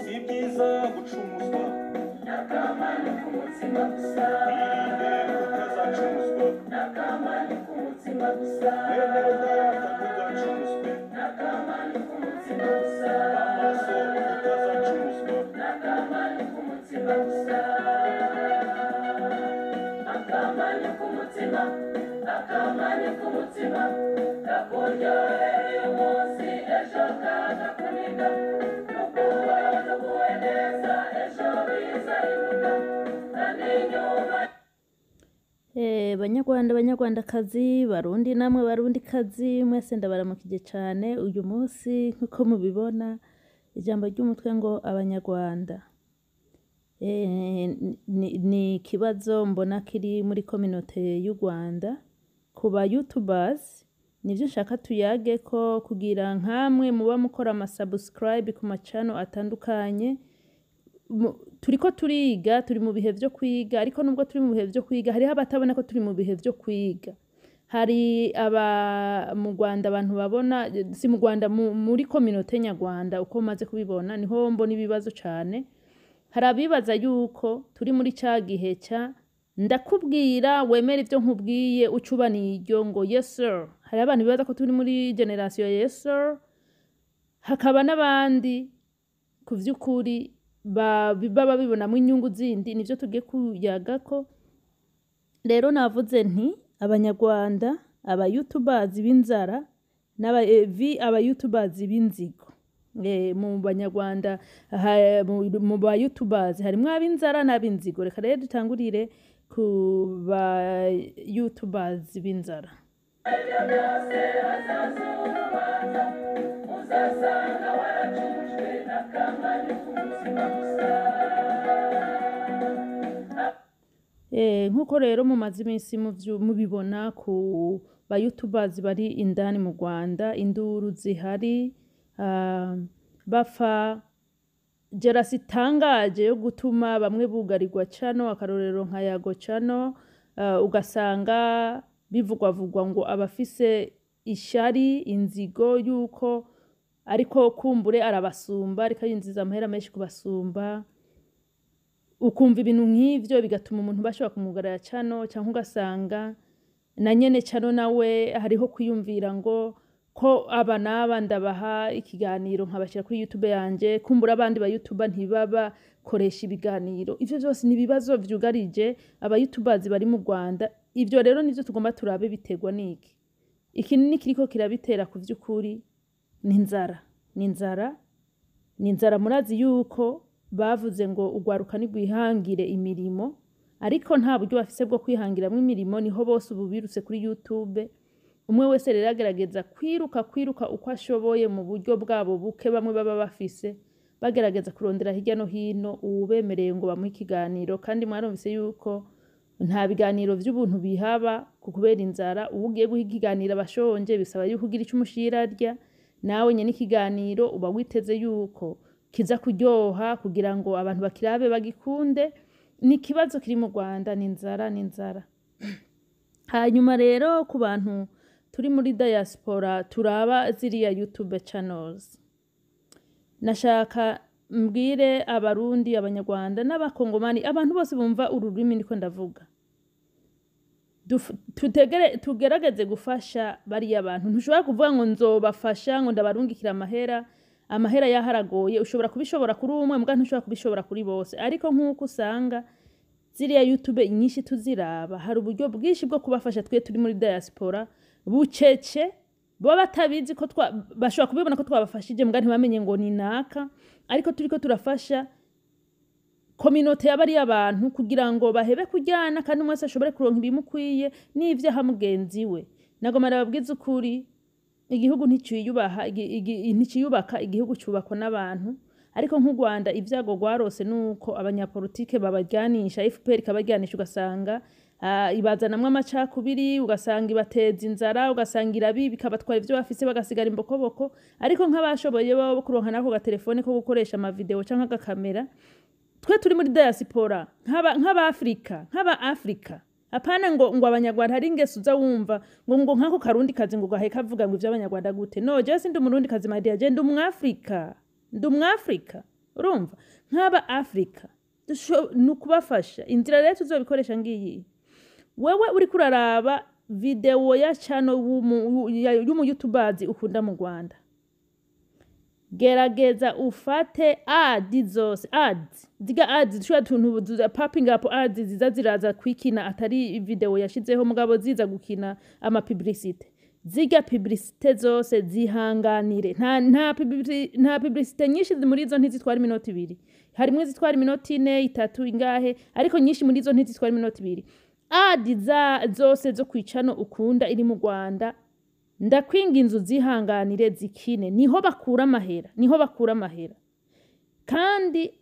si byiza gucumuzwa n'akamani k'umutima gusa irinde utazacumuzwa n'akamani k'umutima gusa bene data ntugacumuzwe n'akamani k'umutima gusa amaso utazacumuzwa n'akamani k'umutima gusa akamani k'umutima gakuryohera uyu munsi ejo kagakuniga nukubaho nukuwe neza ejo bizahinduka kandi nyuma banyarwanda banyarwandakazi barundi namwe barundi kazi mwese ndabaramukije cyane uyu munsi nkuko mubibona ijambo ry'umutwe ngo abanyarwanda ni ikibazo mbona kiri muri community y'u Rwanda ku ba youtubers nivyo nshaka tuyage ko kugira nkamwe muba mukora ama subscribe ku macano atandukanye turiko turiga turi mu bihe vyo kwiga ariko nubwo turi mu bihe vyo kwiga hariho abatabona ko turi mu bihe vyo kwiga hari mu Rwanda abantu babona si mu Rwanda muri community nyarwanda uko maze kubibona niho mbona ibibazo cyane hari abibaza yuko turi muri ca gihe ca ndakubwira wemera ivyo nkubwiye ucubaniye iryo ngo yes sir hari abantu bibaza ko turi muri generation yes sir hakaba n'abandi ku vy'ukuri baba bibonamo inyungu zindi nivyo tugiye kuyaga ko rero navuze nti abanyarwanda aba youtubers b'inzara aba youtubers b'inzigo mu banyarwanda mu ba youtubers harimwo ab'inzara n'ab'inzigo reka rero dutangurire ku ba youtubers b'inzara uzasanga waracujwe n'akamani k'umutima gusa nkuko rero mumaze iminsi mubibona ku ba youtubers bari indani mu Rwanda induru zihari bapfa jerasi itangaje yo gutuma bamwe bugarirwa cano akarorero nka yago cano ugasanga bivugwavugwa ngo abafise ishari inzigo yuko ariko kumbure arabasumba ariko yinjiza amahera menshi kubasumba ukumva ibintu nk'ivyo bigatuma umuntu bashobora kumugarira cano cyangwa ugasanga na nyene cano nawe hariho kwiyumvira ngo ko aba naba ndabaha ikiganiro nkabashira kuri YouTube yanje kumbura abandi ba YouTube ntibaba koresha ibiganiro ivyo byose ni bibazo vyugarije aba YouTubers bari mu Rwanda ivyo rero nivyo tugomba turabe bitegwa niki ikinini kiriko kirabitera ku vy'ukuri ni inzara murazi yuko bavuze ngo ugwaruka nigwihangire imirimo ariko nta buryo bafise bwo kwihangiramwe imirimo niho bose ubu birutse kuri YouTube umwe wese rero agerageza kwiruka uko ashoboye mu buryo bwabo buke bamwe baba bafise bagerageza kurondera hirya no hino ubemereye ngo bamuhe ikiganiro kandi mwarumvise yuko nta biganiro vy'ubuntu bihaba kubera inzara ubugiye guha ikiganiro abashonje bisaba yuko ugira ico umushira arya nawe nyene ikiganiro uba witeze yuko kiza kuryoha kugira ngo abantu bakirabe bagikunde ni kibazo kiri mu Rwanda ni inzara hanyuma rero ku bantu turi muri diaspora turaba ziriya YouTube channels nashaka mbwire abarundi abanyarwanda n'abakongomani abantu bose bumva ururimi niko ndavuga tugerageze gufasha bariya abantu ntushobora kuvuga ngo nzobafasha ngo ndabarungikira amahera yaharagoye ushobora kubishobora kuri umwe mbwa ntushobora kubishobora kuri bose ariko nk'uko usanga ziriya YouTube nyinshi tuziraba hari uburyo bwinshi bwo kubafasha twe turi muri diaspora bucece bo batabizi ko bashobora kubibona ko twabafashije mbwa ntibamenye ngo ni naka ariko turiko turafasha community y'abari abantu kugira ngo bahebe kujyana kandi umwese ashobore kuronka ibimukwiye n'ivyo hamugenzi we nagomara babwiza ukuri igihugu nticiyubaka igihugu cyubakwa n'abantu ariko nk'u Rwanda ivyago gwarose nuko abanyapolitike babajyanisha FPR kabajyanisha ugasanga ibazanamwe amacakubiri ugasanga ibateza inzara ugasanga irabi bikabatwara ivyo bafise bagasigara imbokoboko ariko nk'abashoboye bo kuronka nako gatelefone ko gukoresha ama video canke kamera twe turi muri diaspora nk'aba Afrika apana ngo abanyarwanda hari ingeso uza wumva ngo nkako karundi kazi ngo gahe kavuga ngo ivy'abanyarwanda gute no je sindi umurundi kazi my dear je ndi umwafrika urumva nk'aba Afrika nukubafasha inzira rero tuzobikoresha ngiyi wewe uri kuraraba video ya channel y'umu YouTubers ukunda mu Rwanda gerageza ufate ads tushobora tuntu popping up ads ziza ziraza kwikina atari video yashizeho mugabo ziza gukina ama publicity ziga publicity zose zihanganire nta publicity nyinshi muri zo ntizitwara iminota 2 harimwe zitwara iminota 4 3 ingahe ariko nyinshi muri zo ntizitwara iminota 2 ads zose zo kwicano ukunda iri mu Rwanda ndakwinga inzu zihanganire zikine niho bakura amahera kandi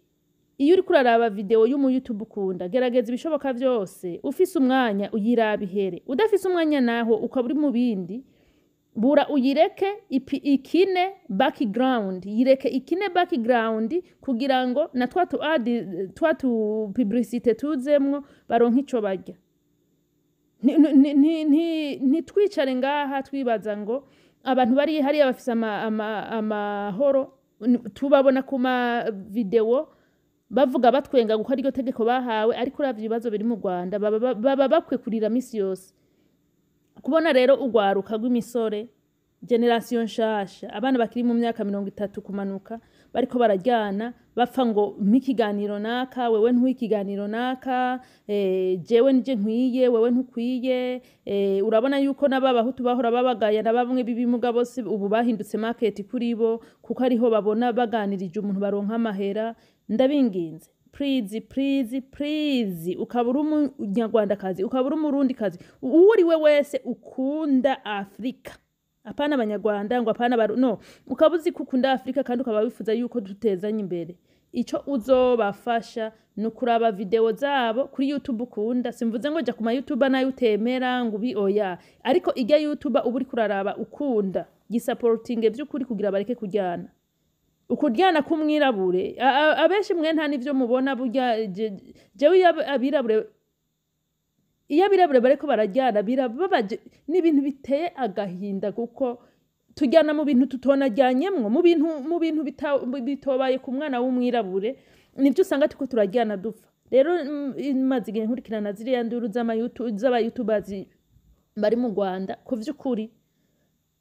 iyo uri kuraraba video y'umu YouTube ukunda gerageza ibishoboka byose ufise umwanya uyirabihere udafise umwanya naho ukaba uri mu bindi bura uyireke ikine background kugira ngo na twatu publicity tuzemwo baronka ico barya ntitwicare ngaha twibaza ngo abantu bari hari abafise amahoro tubabona ku ma video bavuga batwenga gukora iryo tegeko bahawe ariko uravye ibibazo biri mu Rwanda baba bakwe kurira misi yose kubona rero ugwaruka rw'imisore generation nshasha abana bakiri mu myaka 30 kumanuka bariko barajyana bapfa ngo mpikiganiro naka wewe ntwikiganiro naka jewe nije nkwiye wewe ntukwiye urabona yuko n'ababahutu bahora babagaya na bamwe bibimuga bose ubu bahindutse market kuri bo kuko ariho babona baganirije umuntu baronka amahera ndabinginze please ukabura umunyarwandakazi ukabura umurundikazi uri we wese ukunda Afrika apana abanyarwanda ngo apana no ukabuzi kukunda Afrika kandi ukaba wifuza yuko dutezanye imbere ico uzobafasha nukuraba video zabo kuri YouTube ukunda simvuze ngo ja kuma YouTube na utemera ngo ubi oya ariko ijya YouTube uburi kuraraba ukunda gisupporting by'ukuri kugira bareke kujyana ukuryana kumwirabure abenshi mwe nta nivyo mubona burya jewe abirabure iyo abirabure bareko barajyana birababaje n'ibintu biteye agahinda kuko tujyana mu bintu tutonajyanyemwo mu bintu bitobaye ku mwana w'umwirabure nivyo usanga tuko turajyana dupfa rero maze igihe nkurikirana ziriya nduru z'aba YouTubers bari mu Rwanda ku vy'ukuri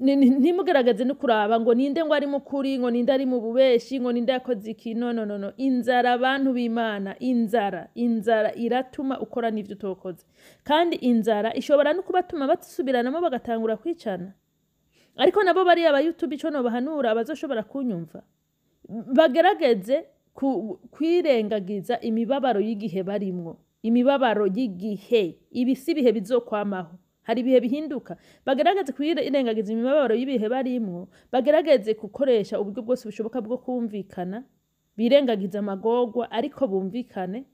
ntimugaragaze no kuraba ngo ninde ngo ari mu kuri ngo ninde ari mu bubeshi ngo ninde yakoze iki no inzara abantu b'Imana inzara iratuma ukora n'ivyo utokoze kandi inzara ishobora no kubatuma batisubiranamo bagatangura kwicana ariko nabo bari aba YouTube ico no bahanura abazoshobora kunyumva bagerageze kwirengagiza imibabaro y'igihe barimwo imibabaro y'igihe ibisi bihe bizokwamaho hari ibihe bihinduka bagerageze kwirengagiza imibabaro y'ibihe barimwo bagerageze gukoresha uburyo bwose bushoboka bwo kumvikana birengagiza amagorwa ariko bumvikane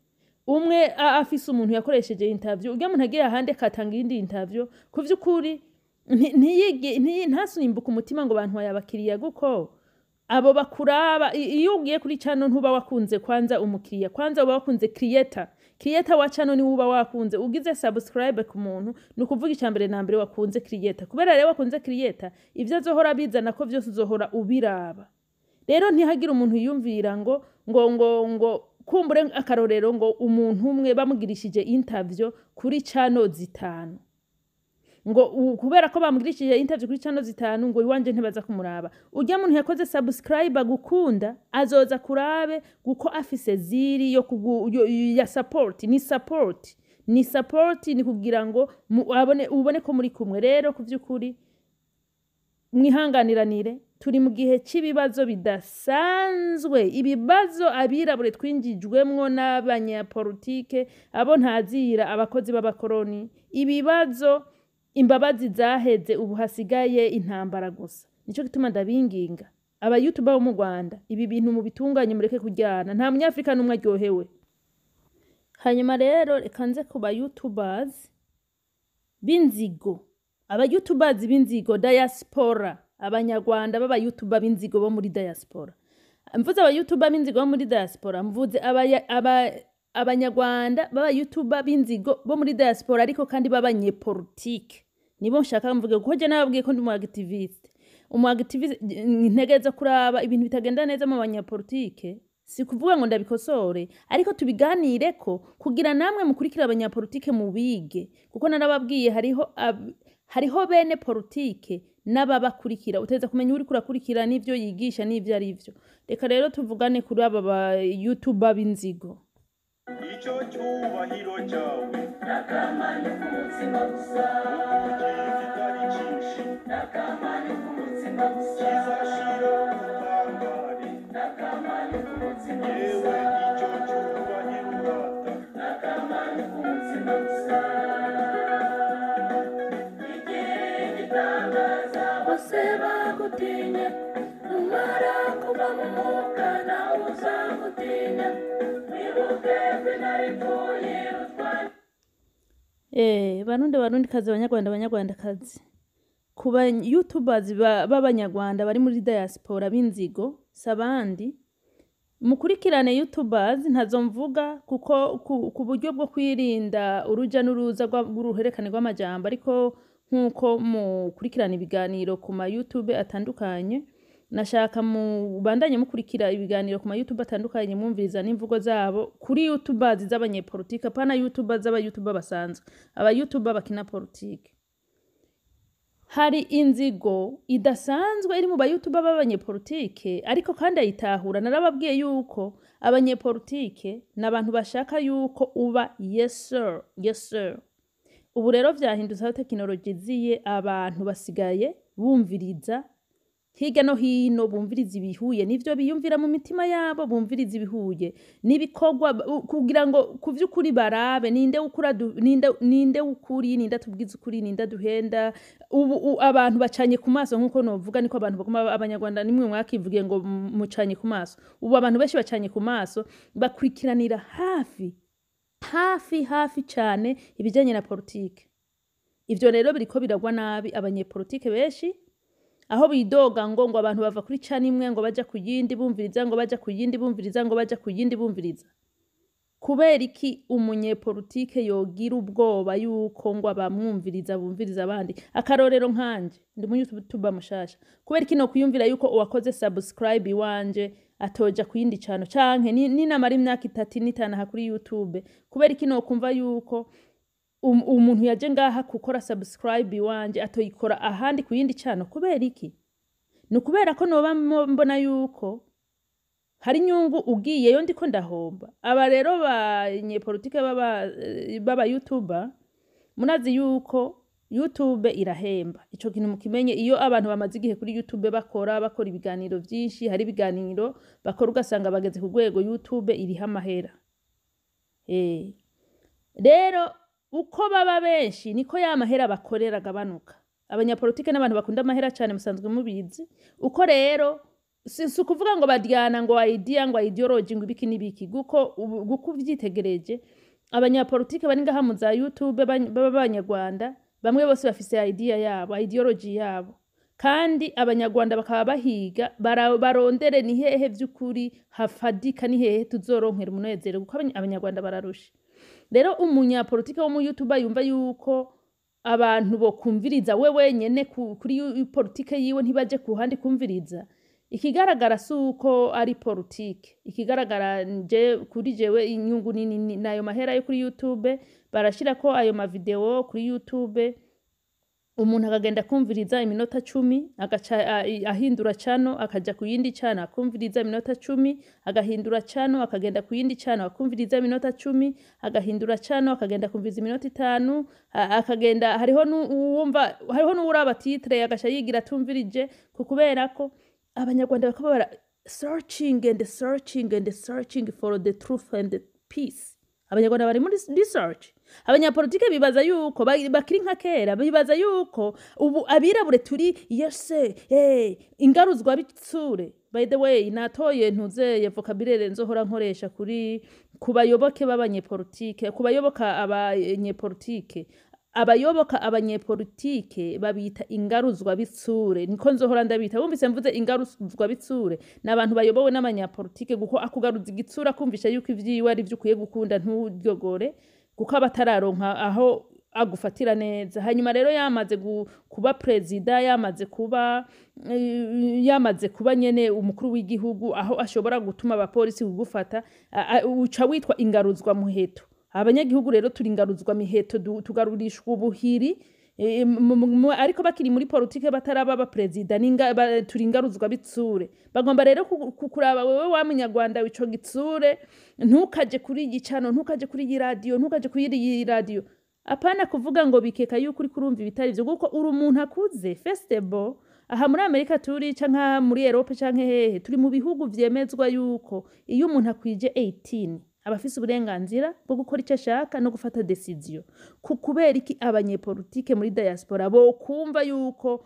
umwe afise umuntu yakoresheje interview ujya muntu agiye ahandi akatanga indi interview ku vy'ukuri ntasunimbuka umutima ngo bantu bayabakiriya guko abo bakuraba iyo ugiye kuri channel ntuba wakunze kwanza umukiriya kwanza uba wakunze creator wa channel ni uba wakunze ugize subscribe ku muntu nukuvuga icambere na mbere wakunze creator kubera rero wakunze creator ivyo azohora bizana ko vyose uzohora ubiraba rero ntihagira umuntu yumvira ngo kumbure akarorero ngo umuntu umwe bamugirishije interview kuri channel 5 ngo kubera ko bamugirishije interview kuri channel 5 ngo iwanje ntibaza kumuraba ujya muntu yakoze subscribe gukunda azoza kurabe guko afise ziri yo ya support ni kugira ngo ubone ko muri kumwe rero ku vy'ukuri mwihanganiranire turi mu gihe cy'ibibazo bidasanzwe ibibazo abirabure twinjijwemwo n'abanyapolitike abo ntazira abakozi b'abakoroni ibibazo imbabazi zaheze ubu hasigaye intambara gusa nico gituma ndabinginga aba YouTuber bo mu Rwanda ibi bintu mu bitunganye mureke kujyana nta munyafrika numwe aryohewe hanyuma rero rekanze ku ba YouTubers b'inzigo aba YouTubers b'inzigo diaspora abanyarwanda baba YouTuber b'inzigo bo muri diaspora mvuze aba YouTuber b'inzigo bo muri diaspora mvuze abanyarwanda baba YouTuber b'inzigo bo muri diaspora ariko kandi b'abanyepolitike nibo nshaka mvuge kuko je nababwiye ko ndi mu activist ntegereza kuraba ibintu bitagenda neza mu banyapolitike si kuvuga ngo ndabikosore ariko tubiganire ko kugira namwe mukurikira abanyapolitike mu bige kuko narababwiye hariho bene politike n'ababakurikira uteza kumenya uri kurakurikira n'ivyo yigisha n'ivyo ari vyo reka rero tuvugane kuri aba ba YouTuber b'inzigo icyo cyubahiro cyawe nakamani k'umutima gusa ugiye kitari cyinshi nakamani k'umutima gusa kizashira ubutangare nakamani k'umutima yewe gusa icyo cyubahiro urata nakamani k'umutima gusa igitangaza bose bagutinya numara kuva mu mwuka nawe uzagutinya wibuke binaripfuye utwanya barundi kazi abanyarwanda kazi kuba YouTubers b'abanyarwanda bari muri diaspora b'inzigo sabandi mukurikirane YouTubers ntazo mvuga kuko ku buryo bwo kwirinda uruja n'uruza rw'uruherekane rw'amajambo ariko nkuko mukurikirana ibiganiro ku ma YouTube atandukanye nashaka mubandanye mukurikira ibiganiro ku ma YouTube atandukanye mwumviriza n'imvugo zabo kuri YouTubers z'abanyepolitike apana YouTubers z'aba-YouTuber basanzwe aba-YouTuber bakina politike hari inzigo idasanzwe iri mu ba-YouTuber b'abanyepolitike ariko kandi ayitahura narababwiye yuko abanyepolitike n'abantu bashaka yuko uba yes sir ubu rero vyahindutse aho tekinoloji ziye abantu basigaye bumviriza hirya no hino bumviriza ibihuye nivyo biyumvira mu mitima yabo bumviriza ibihuye nibikorwa kugira ngo kuvyukuri barabe ninde ukuri ninde tubwiza ukuri ninde duhenda abantu bacanye ku maso nkuko novuga niko abantu bagoma abanyarwanda nimwe mwakivugiye ngo mucanye ku maso ubu abantu benshi bacanye ku maso bakurikiranira hafi cyane ibijanye na politike ivyo rero biriko biragwa nabi abanyepolitike benshi aho bidoga ngo abantu bava kuri cana imwe ngo baja ku yindi bumviriza ngo baja ku yindi bumviriza ngo baja ku yindi bumviriza kubera iki umunyepolitike yogira ubwoba yuko ngo abamwumviriza bumviriza abandi akarorero nkanje ndi mu YouTuber mushasha kubera iki no kuyumvira yuko uwakoze subscribe wanje atoja ku yindi cano canke ninamara imyaka 3 n'itanu kuri YouTube kubera iki no kumva yuko umuntu yaje ngaha gukora subscribe wanje atoyikora ahandi ku yindi cano kubera iki no kubera ko noba mbona yuko hari inyungu ugiyeyo ndiko ndahomba aba rero banyepolitike baba YouTuber munazi yuko YouTube irahemba ico kintu mukimenye iyo abantu bamaze igihe kuri YouTube bakora ibiganiro vyinshi hari ibiganiro bakora ugasanga bageze ku rwego YouTube iriha amahera rero uko baba benshi niko ya mahera bakorera agabanuka abanyapolitike n'abantu bakunda amahera cyane musanzwe mubizi uko rero si kuvuga ngo badyana ngo idea ngo ideology ngo ibiki nibiki guko uvyitegereje abanyapolitike bari ngaha mu za YouTube b'abanyarwanda bamwe bose bafise idea yabo ideology yabo kandi abanyarwanda bakaba bahiga barondere ni hehe vy'ukuri hafadika ni hehe tuzoronkera umunezero kuko abanyarwanda bararusha rero umunyapolitike wo mu YouTuber yumva yuko abantu bo kumviriza we wenyene kuri politike yiwe ntibaje kuhandi kumviriza ikigaragara suko ari politike ikigaragara kuri jewe inyungu nini nayo mahera yo kuri YouTube barashira ko ayo ma video kuri YouTube umuntu akagenda kumviriza iminota 10 agaca ahindura cano akaja ku yindi cano akumviriza iminota 10 agahindura cano akagenda ku yindi cano akumviriza iminota 10 agahindura cano akagenda kumviriza iminota 5 akagenda hariho n'uraba titre agaca yigira tumvirije kubera ko abanyarwanda bakaba searching for the truth and the peace abanyarwanda bari muri research abanyapolitike bibaza yuko bakiri nka kera bibaza yuko ubu abirabure turi ingaruzwa bitsure by the way natoye ntuzeye vocabulary nzohora nkoresha kuri kubayoboke b'abanyepolitike kubayoboka abanyepolitike abayoboka abanyepolitike babita ingaruzwa bitsure niko nzohora ndabita bumvise mvuze ingaruzwa bitsure n'abantu bayobowe n'abanyapolitike guko akugaruza igitsura kumvisha yuko ivyiwe ari vyukwiye gukunda nturyogore kuko abatararonka aho agufatira neza hanyuma rero yamaze kuba prezida yamaze kuba nyene umukuru w'igihugu aho ashobora gutuma abapolisi kugufata uca witwa ingaruzwa muheto abanyagihugu rero turingaruzwa miheto tugarurishwa ubuhiri ariko bakiri muri politike bataraba ba president turingaruzwa bitsure bagomba rero kukuraba wewe wa munyarwanda wico gitsure ntukaje kuri igicano ntukaje kuri iyi radio ntukaje kuri iyi radio apana kuvuga ngo bikeka yuko uri kurumva ibitari byo kuko uri umuntu akuze festival aha muri Amerika turi canka muri Europe canke hehe turi mu bihugu vyemezwa yuko iyo umuntu akwije 18 abafise uburenganzira bwo gukora icyo ashaka no gufata decision kubera iki abanyepolitike muri diaspora bo kumva yuko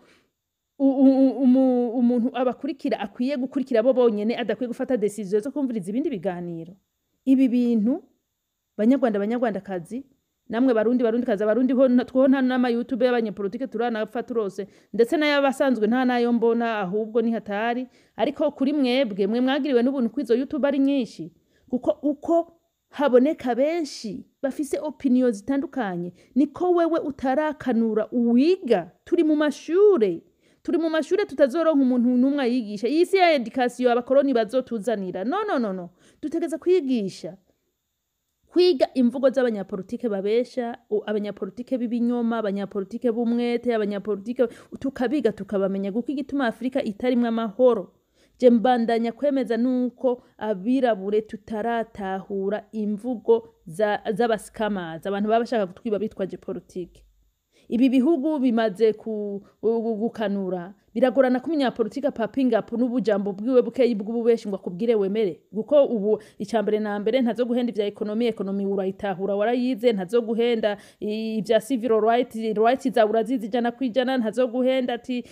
umuntu abakurikira akwiye gukurikira bo bonyene adakwiye gufata decision zo kumviriza ibindi biganiro ibi bintu banyarwandakazi namwe barundi kaza abarundi ho twona n'ama YouTube y'abanyepolitike turanapfa turose ndetse n'ayabasanzwe nta nayo mbona ahubwo ni hatari ariko kuri mwebwe mwagiriwe n'ubuntu kwizo YouTube ari nyinshi kuko uko haboneka benshi bafise opinion zitandukanye niko wewe utarakanura uwiga turi mu mashure tutazoronka umuntu numwe yigisha iyi si ya education abakoroni bazotuzanira no dutegeza kwigisha kwiga imvugo z'abanyapolitike babesha abanyapolitike b'ibinyoma abanyapolitike b'umwete abanyapolitike tukabiga tukabamenya guko igituma Afrika itarimwe amahoro je mbandanya kwemeza nuko abirabure tutaratahura imvugo z'abasikamaza abantu babashaka kutwiba bitwaje politike ibi bihugu bimaze gukanura biragorana ko umunyapolitike papinga n'ubujambo bwiwe bukeyi bw'ububeshi ngo akubwire wemere guko ubu icambere na mbere ntazo guhenda ivya economy urayitahura warayize ntazo guhenda ivya civil rights za urazizi jana kwijana ntazo guhenda ati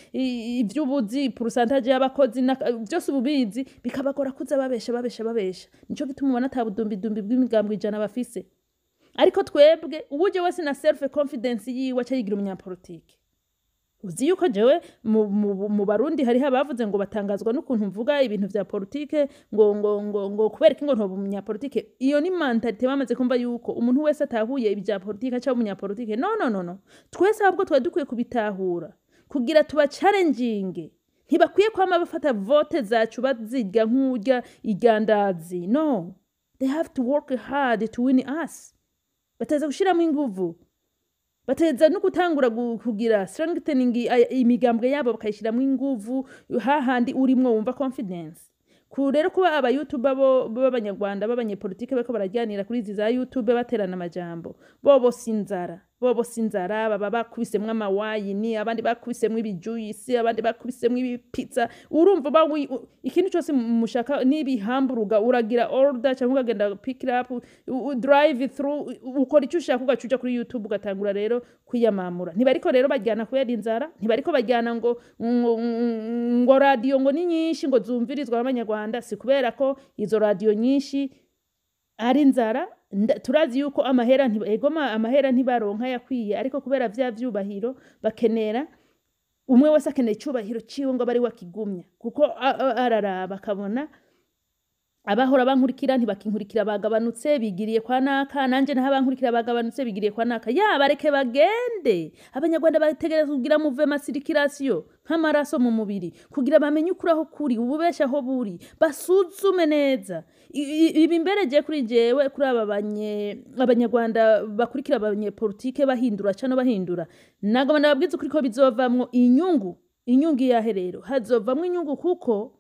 ivy'ubuzi pourcentage y'abakozi byose ububizi bikabagora kuza babesha nico gituma ubona atabudumbi bw'imigambwe ijana bafise ariko twebwe ubuje wese na self confidence yiwe acayigira umunyapolitike uzi yuko jewe mu barundi hari habavuze ngo batangazwa n'ukuntu mvuga ibintu vya politike ngo kubera ko ntoba umunyapolitike iyo ni mentalite bamaze kumva yuko umuntu wese atahuye ibya politike aca umunyapolitike no twese ahubwo twa dukwiye kubitahura kugira tuba challenging ntibakwiye kwama bafata vote zacu bazirya nk'urya igandazi no they have to work hard to win us bateza gushiramo inguvu bateza no gutangura kugira strengthening imigambwe yabo bakayishiramo inguvu hahandi urimwo wumva confidence rero kuba aba YouTube b'abanyarwanda b'abanyepolitike bako barajyanira kuri izi za YouTube baterana amajambo bobo sinzara baba bakubisemwe amawayini abandi bakubisemwe ibijuice abandi bakubisemwe ibipizza urumva ikintu cyose mushaka nibihamburuga uragira order cyangwa ugagenda pick up drive through ukora icyo ushaka ugacuja kuri YouTube ugatangura rero kwiyamamura ntibariko rero bajyana kubera inzara ntibariko bajyana ngo radio ngo ni nyinshi ngo zumvirizwa abanyarwanda si kubera ko izo radio nyinshi ari inzara turazi yuko amahera ntibaronka yakwiye ariko kubera vya vyubahiro bakenera umwe wese akeneye cyubahiro ciwe ngo bari wakigumya kuko araraba kabona abahora bankurikira ntibakinkurikira bagabanutse bigiriye kwa naka nanje naho bankurikira bagabanutse bigiriye kwa naka bareke bagende abanyarwanda bategereza kugira mouvement circulation nk'amaraso mu mubiri kugira bamenye ukuraho kuri ububesha aho buri basuzume neza ibi mbere je kuri jewe kuri abanyarwanda bakurikira abanyepolitike bahindura cano bahindura nago nababwiza kuri ko bizovamwo inyungu yaherero hazovamwo inyungu kuko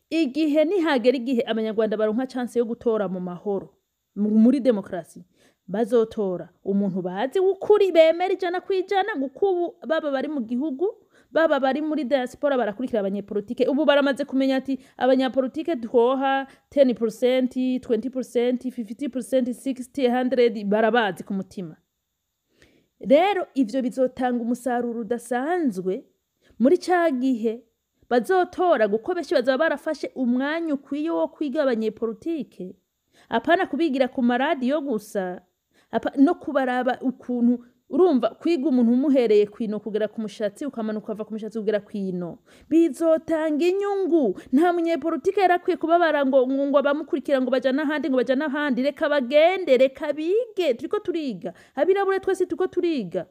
igihe nihagera igihe abanyarwanda baronka chance yo gutora mu mahoro muri demokrasi bazotora umuntu bazi ukuri bemera ijana kwijana gukubu baba bari mu gihugu baba bari muri diaspora barakurikira abanyepolitike ubu baramaze kumenya ati abanyapolitike twoha 10% 20% 50% 60 100 barabazi ku mutima rero ivyo bizotanga umusaruro udasanzwe muri cagihe bazotora guko beshi bazaba barafashe umwanya ukwiye wo kwiga abanyepolitike apana kubigira ku maradiyo gusa no kubaraba ukuntu urumva kwiga umuntu umuhereye kwino kugera ku mushatsi ukamanuka ukava ku mushatsi kugera kwino bizotanga inyungu. Nta munyepolitike yarakwiye kubabara ngo abamukurikira ngo baja n'ahandi ngo baja n'ahandi. Reka bagende, reka bige, turiko turiga. Abirabure twese turiko turiga.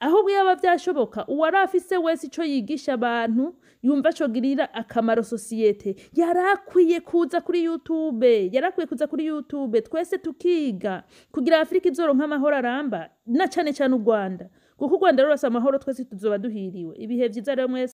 Ahubwo yaba vyashoboka uwari afise wese ico yigisha abantu yumva co girira akamaro societe yarakwiye kuza kuri YouTube, twese tukiga kugira Afrika izoronka amahoro aramba na cane cane u Rwanda, kuko u Rwanda rurasa amahoro twese tuzoba duhiriwe. Ibihe vyiza rero mwese.